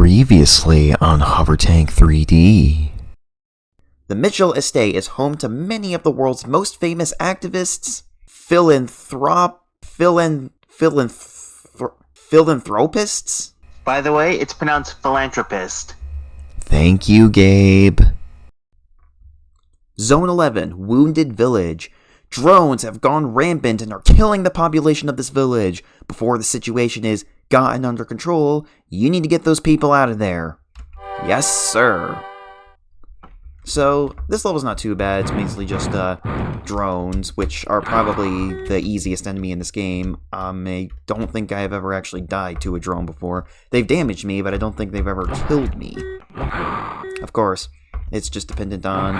Previously on Hovertank 3D. The Mitchell estate is home to many of the world's most famous activists, philanthropists? By the way, it's pronounced philanthropist. Thank you, Gabe. Zone 11, Wounded Village. Drones have gone rampant and are killing the population of this village. Before the situation is gotten under control, you need to get those people out of there. Yes, sir. So, this level's not too bad. It's basically just drones, which are probably the easiest enemy in this game. I don't think I've ever actually died to a drone before. They've damaged me, but I don't think they've ever killed me. Of course, it's just dependent on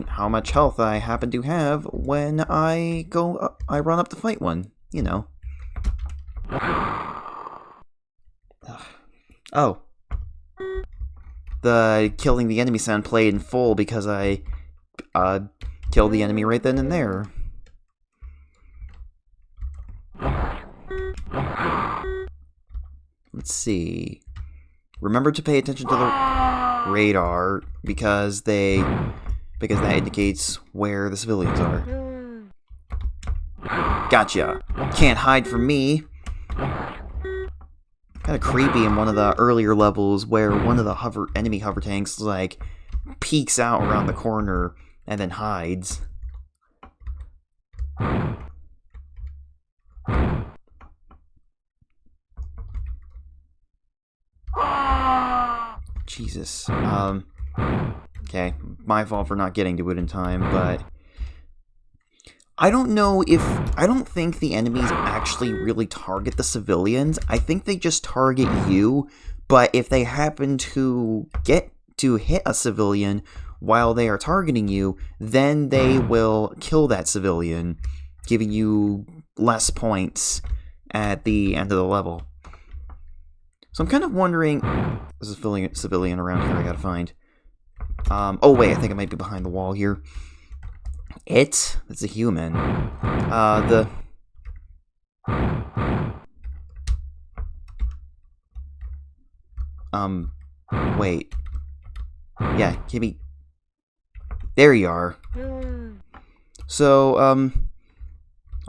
how much health I happen to have when I run up to fight one, you know. Oh. The killing the enemy sound played in full because I killed the enemy right then and there. Let's see. Remember to pay attention to the radar because that indicates where the civilians are. Gotcha. Can't hide from me. Kind of creepy in one of the earlier levels where one of the enemy hover tanks like peeks out around the corner and then hides. Jesus. Okay, my fault for not getting to it in time, but I don't think the enemies actually really target the civilians. I think they just target you, but if they happen to get to hit a civilian while they are targeting you, then they will kill that civilian, giving you less points at the end of the level. So I'm kind of wondering, there's a civilian around here I gotta find. Oh wait, I think it might be behind the wall here. It's a human. Wait. Yeah, give me... There you are. So, I'm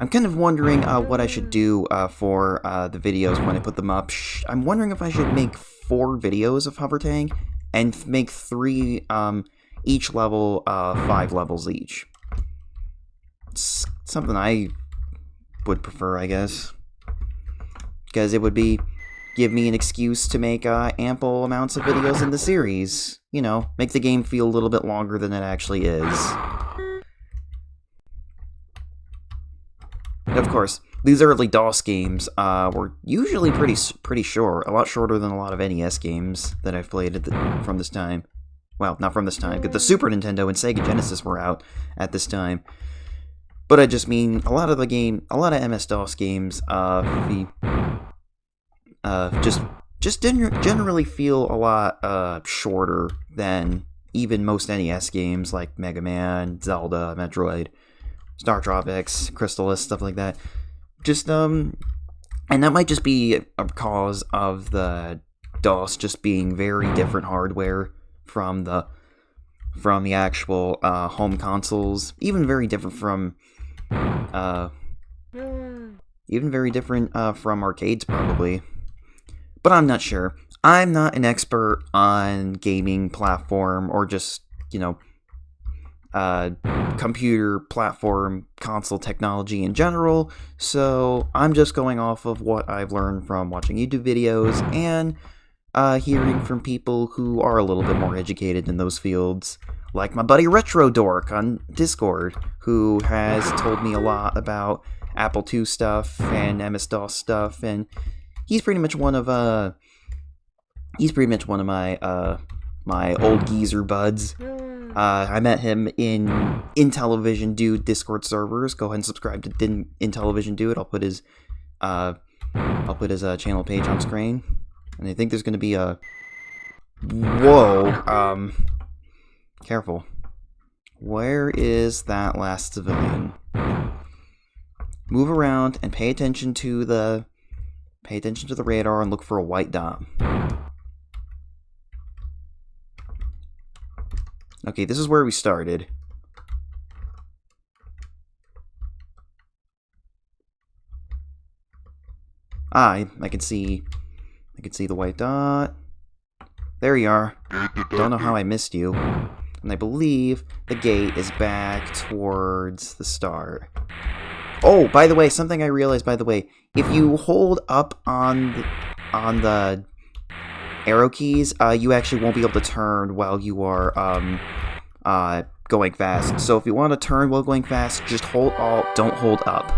kind of wondering what I should do for the videos when I put them up. I'm wondering if I should make 4 videos of Hovertank and make 3, each level, 5 levels each. It's something I would prefer, I guess. Because it would give me an excuse to make ample amounts of videos in the series. You know, make the game feel a little bit longer than it actually is. And of course, these early DOS games were usually pretty short, a lot shorter than a lot of NES games that I've played from this time. Well, not from this time, but the Super Nintendo and Sega Genesis were out at this time. But I just mean a lot of MS-DOS games just generally feel a lot shorter than even most NES games like Mega Man, Zelda, Metroid, Star Tropics, Crystalis, stuff like that. Just and that might just be a cause of the DOS just being very different hardware from the actual home consoles, even very different from arcades probably. But I'm not sure. I'm not an expert on gaming platform or just, you know, computer platform console technology in general, so I'm just going off of what I've learned from watching YouTube videos and hearing from people who are a little bit more educated in those fields, like my buddy Retro Dork on Discord, who has told me a lot about Apple II stuff and MS-DOS stuff, and he's pretty much one of my old geezer buds. I met him in Intellivision Dude Discord servers. Go ahead and subscribe to Intellivision Dude. I'll put his channel page on screen. And I think there's going to be a... Whoa. Careful. Where is that last civilian? Move around and pay attention to the radar and look for a white dot. Okay, this is where we started. I can see the white dot. There you are. Don't know how I missed you. And I believe the gate is back towards the start. Oh, by the way, something I realized, by the way, if you hold up on the arrow keys, you actually won't be able to turn while you are going fast. So if you want to turn while going fast, just hold Alt, don't hold up.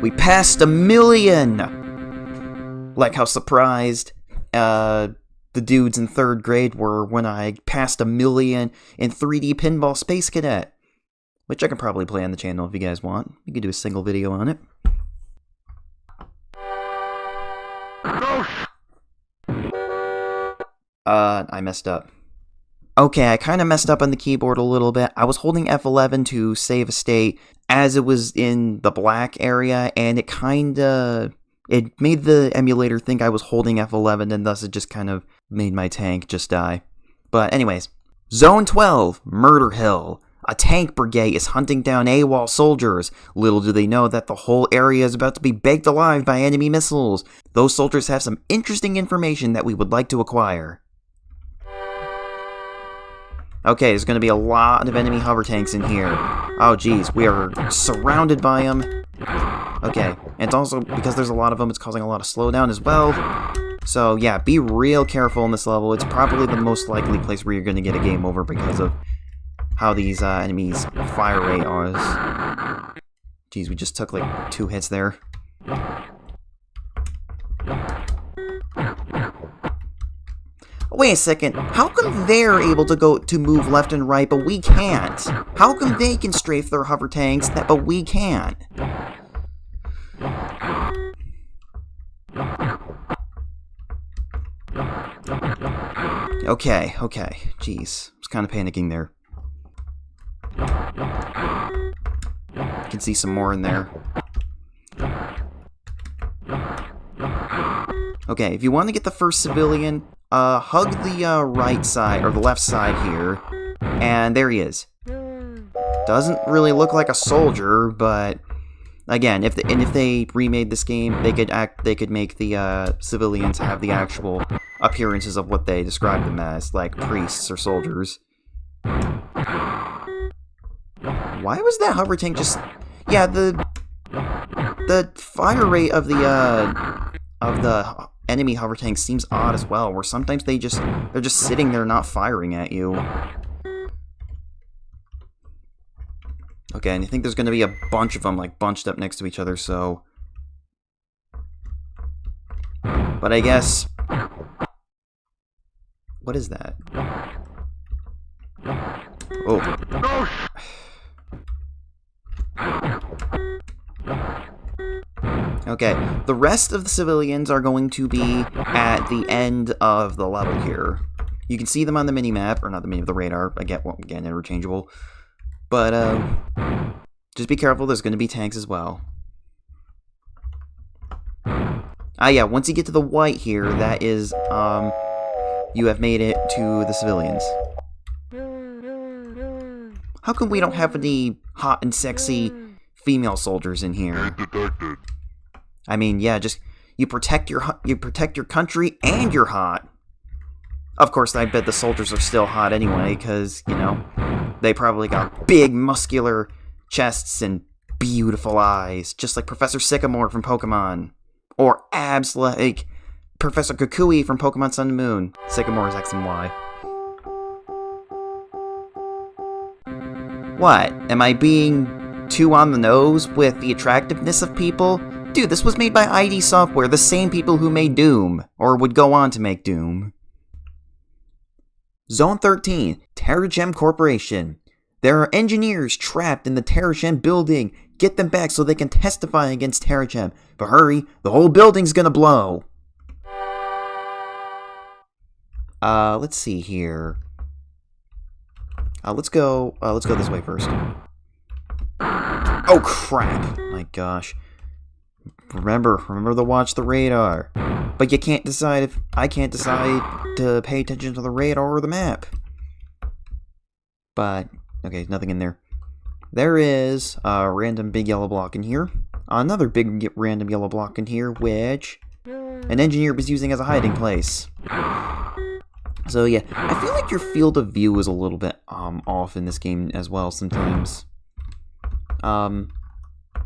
We passed 1 million! Like how surprised the dudes in 3rd grade were when I passed 1 million in 3D Pinball Space Cadet. Which I can probably play on the channel if you guys want. You can do a single video on it. I messed up. Okay, I kind of messed up on the keyboard a little bit. I was holding F11 to save a state as it was in the black area, and it made the emulator think I was holding F11, and thus it just kind of made my tank just die. But anyways, Zone 12, Murder Hill. A tank brigade is hunting down AWOL soldiers. Little do they know that the whole area is about to be baked alive by enemy missiles. Those soldiers have some interesting information that we would like to acquire. Okay, there's going to be a lot of enemy hover tanks in here. Oh geez, we are surrounded by them. Okay, and it's also, because there's a lot of them, it's causing a lot of slowdown as well. So yeah, be real careful in this level. It's probably the most likely place where you're going to get a game over because of how these enemies' fire rate is. Jeez, we just took like 2 hits there. Wait a second, how come they're able to move left and right, but we can't? How come they can strafe their hover tanks, but we can't? Okay, jeez, I was kind of panicking there. I can see some more in there. Okay, if you want to get the first civilian, hug the right side, or the left side here, and there he is. Doesn't really look like a soldier, but again, if they remade this game, they could make the civilians have the actual appearances of what they described them as, like priests or soldiers. Why was that hover tank just... Yeah, the fire rate of the enemy hover tank seems odd as well, where sometimes they're just sitting there not firing at you. Okay, and I think there's going to be a bunch of them, like, bunched up next to each other, so... But I guess... What is that? Oh. Okay, the rest of the civilians are going to be at the end of the level here. You can see them on the minimap, or not the the radar. Again, interchangeable. But just be careful. There's going to be tanks as well. Ah, yeah. Once you get to the white here, that is you have made it to the civilians. How come we don't have any hot and sexy female soldiers in here? I mean, yeah, just you protect your country and you're hot. Of course, I bet the soldiers are still hot anyway, because, you know, they probably got big muscular chests and beautiful eyes, just like Professor Sycamore from Pokemon, or abs like Professor Kukui from Pokemon Sun and Moon. Sycamore is X and Y. What? Am I being too on the nose with the attractiveness of people? Dude, this was made by ID Software, the same people who made Doom, or would go on to make Doom. Zone 13, Terragem Corporation. There are engineers trapped in the Terragem building. Get them back so they can testify against Terragem. But hurry, the whole building's gonna blow. Let's see here. Let's go this way first. Oh crap! My gosh. Remember to watch the radar. But you can't decide if I can't decide to pay attention to the radar or the map. But okay, nothing in there. There is a random big yellow block in here. Another big random yellow block in here, which an engineer was using as a hiding place. So yeah, I feel like your field of view is a little bit off in this game as well sometimes.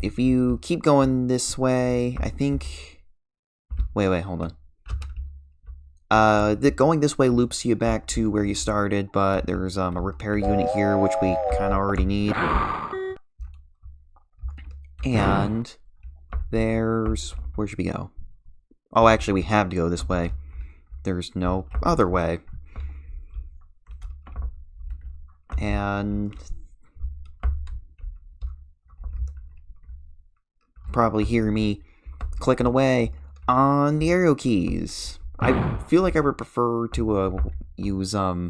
If you keep going this way, I think... Wait, hold on. Going this way loops you back to where you started, but there's a repair unit here, which we kind of already need. And there's... Where should we go? Oh, actually, we have to go this way. There's no other way. And... probably hear me clicking away on the arrow keys. I feel like I would prefer to use WASD,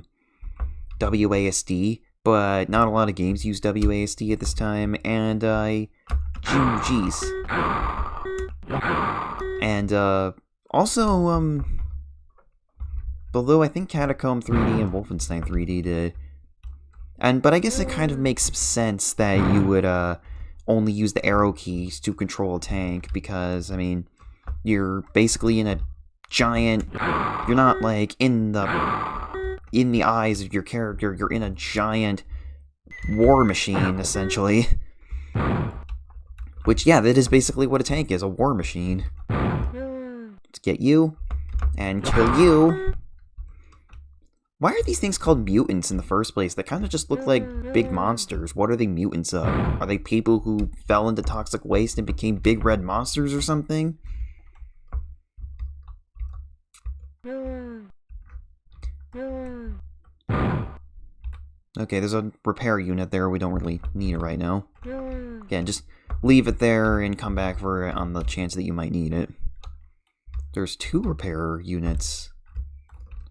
but not a lot of games use WASD at this time, and geez. And also although I think Catacomb 3D and Wolfenstein 3D did, but I guess it kind of makes sense that you would only use the arrow keys to control a tank, because I mean, you're basically in a giant, you're not like in the eyes of your character, you're in a giant war machine essentially. Which, yeah, that is basically what a tank is, a war machine. Let's get you and kill you. Why are these things called mutants in the first place? They kind of just look like big monsters. What are they mutants of? Are they people who fell into toxic waste and became big red monsters or something? Okay, there's a repair unit there. We don't really need it right now. Again, just leave it there and come back for it on the chance that you might need it. There's 2 repair units.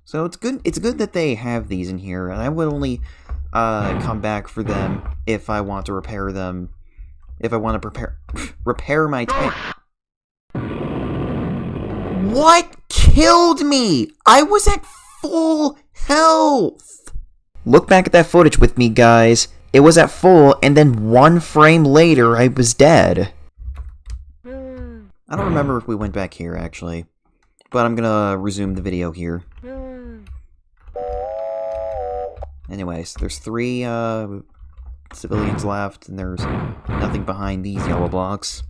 So it's good that they have these in here, and I would only come back for them if I want to repair them. If I want to repair my tank. What killed me? I was at full health! Look back at that footage with me, guys. It was at full, and then 1 frame later, I was dead. I don't remember if we went back here, actually. But I'm gonna resume the video here. Anyways, there's 3 civilians left, and there's nothing behind these yellow blocks.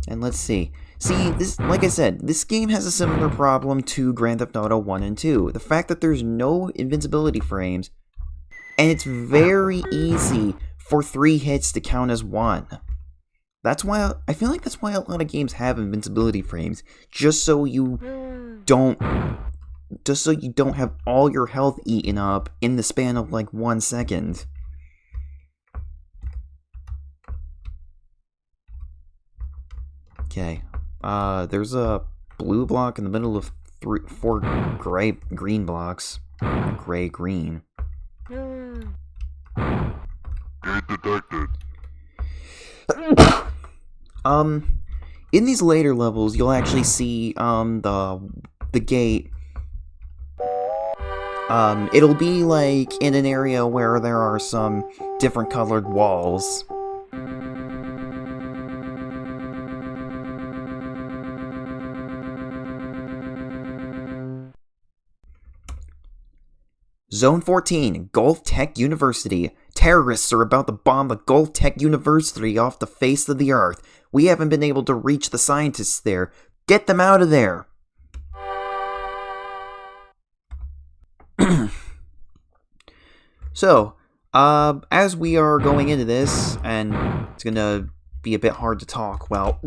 And let's see. See, this, like I said, this game has a similar problem to Grand Theft Auto 1 and 2. The fact that there's no invincibility frames, and it's very easy for 3 hits to count as 1. That's why, I feel like that's why a lot of games have invincibility frames, just so you don't have all your health eaten up in the span of like 1 second. Okay, there's a blue block in the middle of 4 green blocks. Gray-green. Detected. In these later levels, you'll actually see, the gate. It'll be, like, in an area where there are some different colored walls. Zone 14, Gulf Tech University. Terrorists are about to bomb the Gulf Tech University off the face of the earth. We haven't been able to reach the scientists there. Get them out of there! So, as we are going into this, and it's gonna be a bit hard to talk while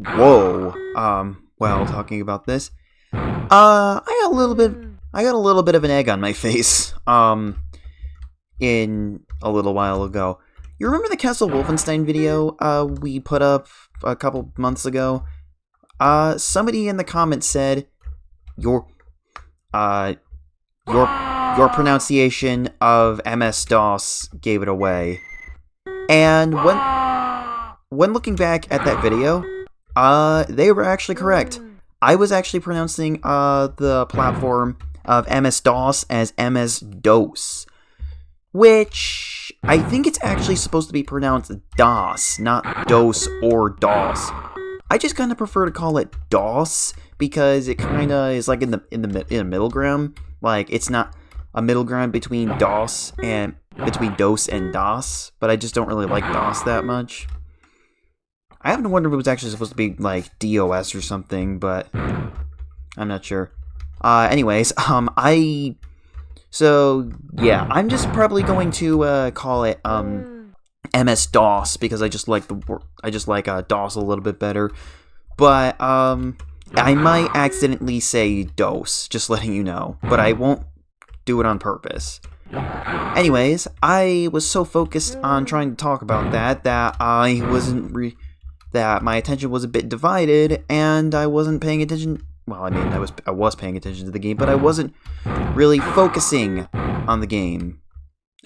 talking about this, I got a little bit of an egg on my face, in a little while ago. You remember the Castle Wolfenstein video, we put up a couple months ago? Somebody in the comments said, your pronunciation of MS-DOS gave it away. And when looking back at that video, they were actually correct. I was actually pronouncing the platform of MS-DOS as MS-DOS, which I think it's actually supposed to be pronounced DOS, not DOS or DOS. I just kind of prefer to call it DOS because it kind of is like in the middle ground. Like it's not a middle ground between DOS and DOS, but I just don't really like DOS that much. I happen to wonder if it was actually supposed to be like DOS or something, but I'm not sure. Anyways, so yeah, I'm just probably going to call it MS-DOS because I just like DOS a little bit better. But I might accidentally say DOS, just letting you know, but I won't do it on purpose. Anyways, I was so focused on trying to talk about that I wasn't that my attention was a bit divided, and I wasn't paying attention. Well, I mean, I was paying attention to the game, but I wasn't really focusing on the game.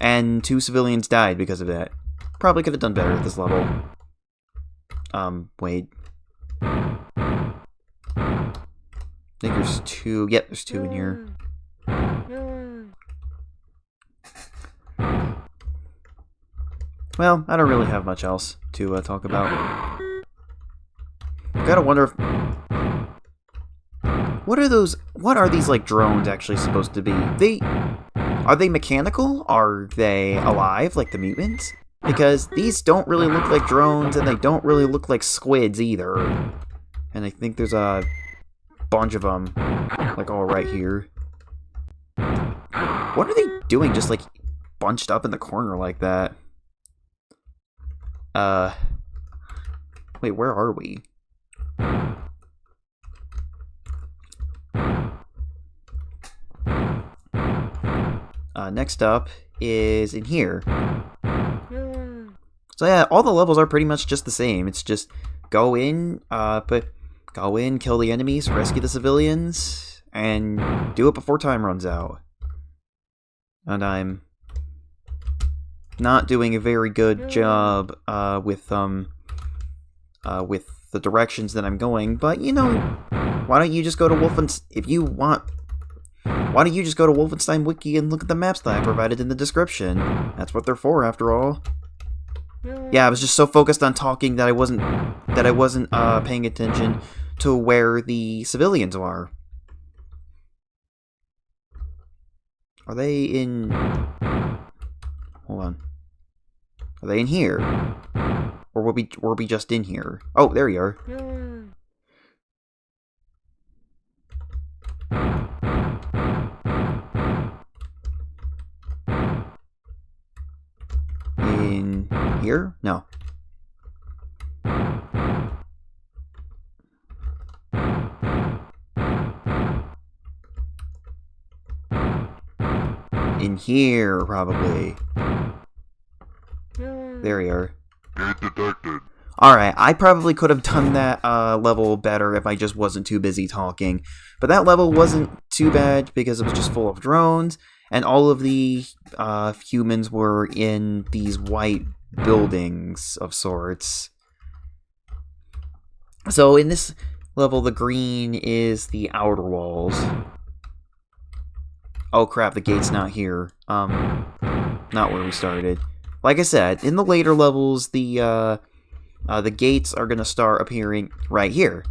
And 2 civilians died because of that. Probably could have done better at this level. Wait. I think there's 2. Yep, there's 2 in here. Well, I don't really have much else to talk about. Gotta wonder if... What are these, like, drones actually supposed to be? Are they mechanical? Are they alive, like the mutants? Because these don't really look like drones, and they don't really look like squids either. And I think there's a bunch of them, like, all right here. What are they doing, just, like, bunched up in the corner like that? Wait, where are we? Next up is in here. So yeah, all the levels are pretty much just the same. It's just go in, kill the enemies, rescue the civilians, and do it before time runs out. And I'm not doing a very good job with the directions that I'm going, but you know, why don't you just go to Why don't you just go to Wolfenstein Wiki and look at the maps that I provided in the description? That's what they're for, after all. Yeah, I was just so focused on talking that I wasn't paying attention to where the civilians are. Are they in... Hold on. Are they in here? Or were we just in here? Oh, there you are. In here? No. In here, probably. There you are. Gate detected. Alright, I probably could have done that level better if I just wasn't too busy talking. But that level wasn't too bad because it was just full of drones, and all of the humans were in these white buildings of sorts. So in this level, the green is the outer walls. Oh crap, the gate's not here. Not where we started. Like I said, in the later levels, the gates are going to start appearing right here.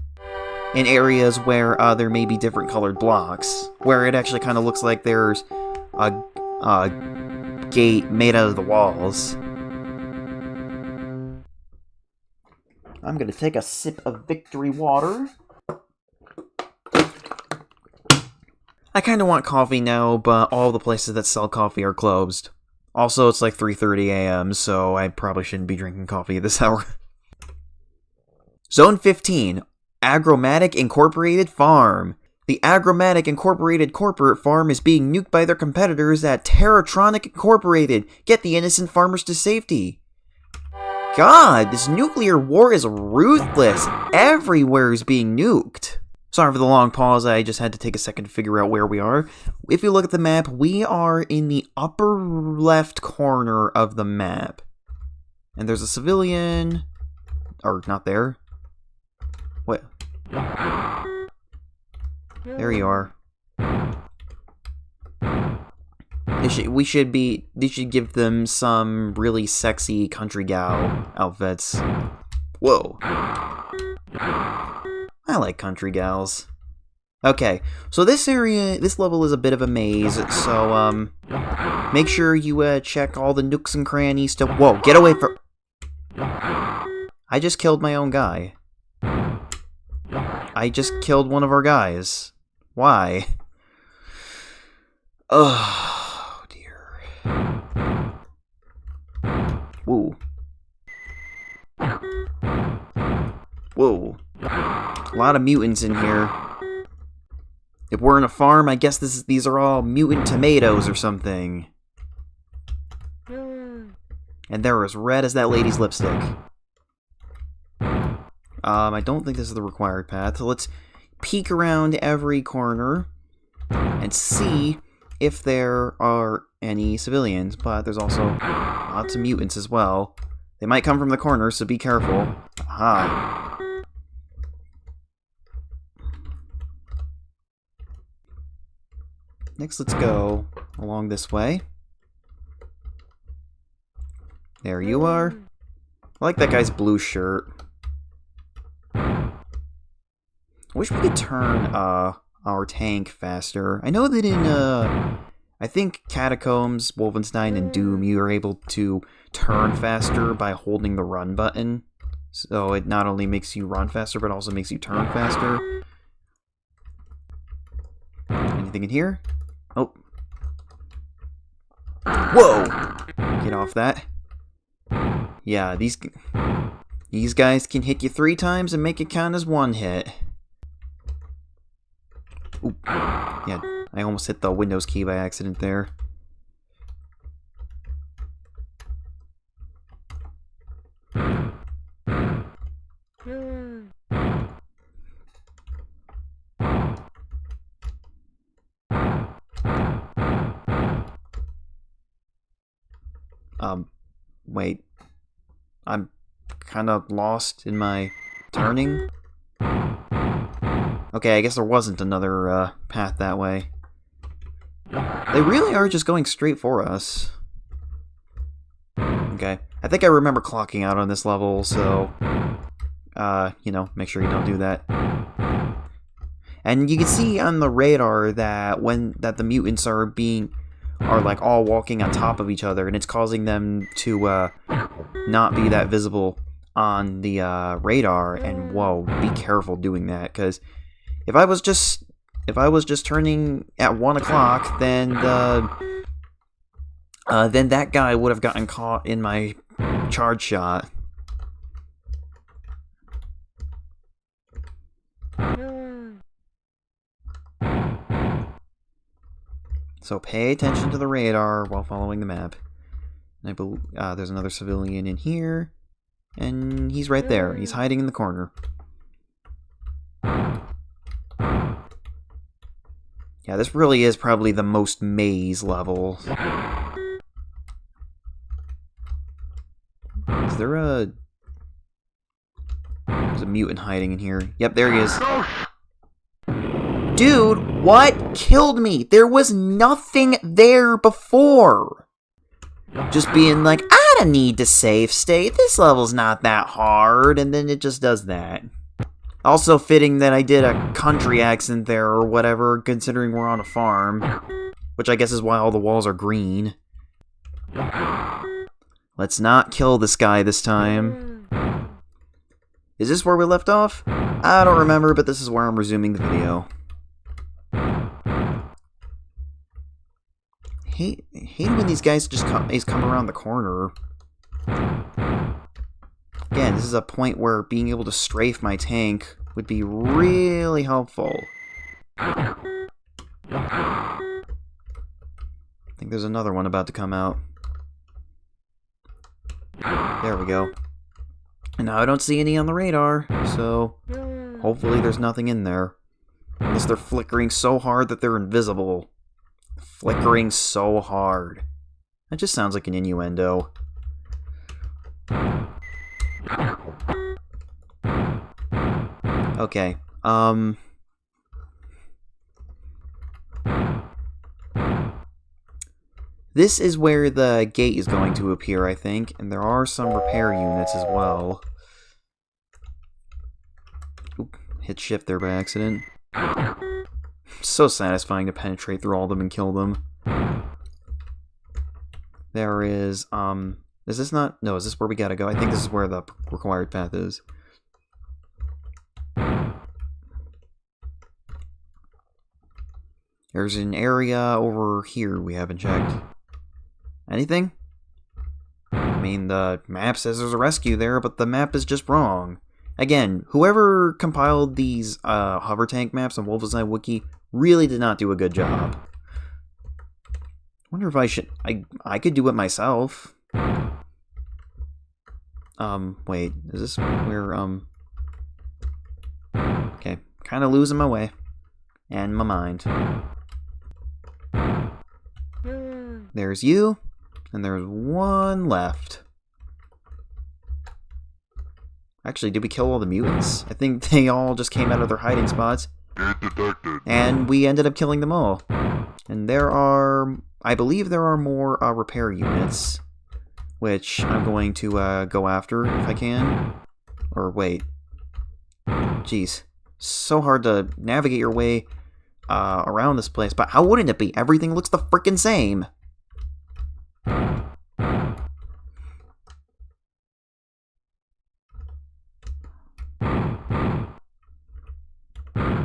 In areas where there may be different colored blocks. Where it actually kind of looks like there's a gate made out of the walls. I'm going to take a sip of victory water. I kind of want coffee now, but all the places that sell coffee are closed. Also, it's like 3:30 a.m., so I probably shouldn't be drinking coffee at this hour. Zone 15, Agromatic Incorporated Farm. The Agromatic Incorporated corporate farm is being nuked by their competitors at Terratronic Incorporated. Get the innocent farmers to safety. God, this nuclear war is ruthless. Everywhere is being nuked. Sorry for the long pause, I just had to take a second to figure out where we are. If you look at the map, we are in the upper left corner of the map. And there's a civilian Or, not there? What? There you are. They should give them some really sexy country gal outfits. Whoa. I like country gals. Okay, so this level is a bit of a maze, so, make sure you, check all the nooks and crannies to— Whoa, get away from— I just killed my own guy. I just killed one of our guys. Why? Oh, dear. Whoa. Whoa. A lot of mutants in here. If we're in a farm, I guess these are all mutant tomatoes or something. And they're as red as that lady's lipstick. I don't think this is the required path, so let's peek around every corner and see if there are any civilians, but there's also lots of mutants as well. They might come from the corners, so be careful. Aha. Next, let's go along this way. There you are. I like that guy's blue shirt. I wish we could turn our tank faster. I know that in I think Catacombs, Wolfenstein, and Doom, you are able to turn faster by holding the run button. So it not only makes you run faster, but also makes you turn faster. Anything in here? Oh. Whoa! Get off that. Yeah, these guys can hit you 3 times and make it count as 1 hit. Ooh. Yeah, I almost hit the Windows key by accident there. Wait. I'm kind of lost in my turning. Okay, I guess there wasn't another path that way. They really are just going straight for us. Okay, I think I remember clocking out on this level, so you know, make sure you don't do that. And you can see on the radar that the mutants are like all walking on top of each other, and it's causing them to not be that visible on the radar. And whoa, be careful doing that, because if I was just turning at 1 o'clock, then that guy would have gotten caught in my charge shot. So pay attention to the radar while following the map. And I believe there's another civilian in here, and he's right there. He's hiding in the corner. Yeah, this really is probably the most maze level. Is there a... There's a mutant hiding in here. Yep, there he is. Dude, what killed me? There was nothing there before. Just being like, I don't need to save state. This level's not that hard. And then it just does that. Also fitting that I did a country accent there or whatever, considering we're on a farm. Which I guess is why all the walls are green. Let's not kill this guy this time. Is this where we left off? I don't remember, but this is where I'm resuming the video. Hate when these guys just come around the corner. Again, this is a point where being able to strafe my tank would be really helpful. I think there's another one about to come out. There we go. And now I don't see any on the radar, so hopefully there's nothing in there. Unless they're flickering so hard that they're invisible. Flickering so hard. That just sounds like an innuendo. Okay, this is where the gate is going to appear, I think, and there are some repair units as well. Oop, hit shift there by accident. So satisfying to penetrate through all of them and kill them. There is this not? No, is this where we gotta go? I think this is where the required path is. There's an area over here we haven't checked. Anything? I mean, the map says there's a rescue there, but the map is just wrong. Again, whoever compiled these Hovertank maps on Wolfenstein Wiki really did not do a good job. Wonder if I should... I could do it myself. Wait, is this where, Okay, kind of losing my way. And my mind. There's you, and there's one left. Actually, did we kill all the mutants? I think they all just came out of their hiding spots. Gate detected. And we ended up killing them all. And there are... I believe there are more repair units, which I'm going to go after if I can. Or wait. Jeez. So hard to navigate your way around this place, but how wouldn't it be? Everything looks the frickin' same.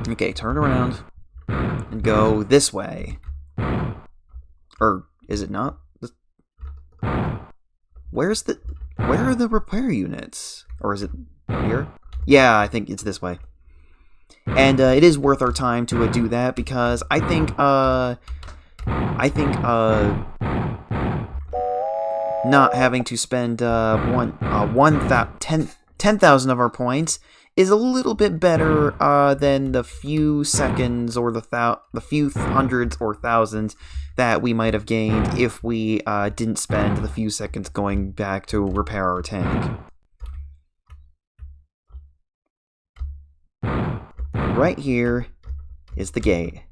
Okay, turn around and go this way. Or is it not? Where are the repair units? Or is it here? Yeah, I think it's this way. And it is worth our time to do that because I think not having to spend 10,000 of our points is a little bit better than the few seconds or the few hundreds or thousands that we might have gained if we didn't spend the few seconds going back to repair our tank. Right here is the gate.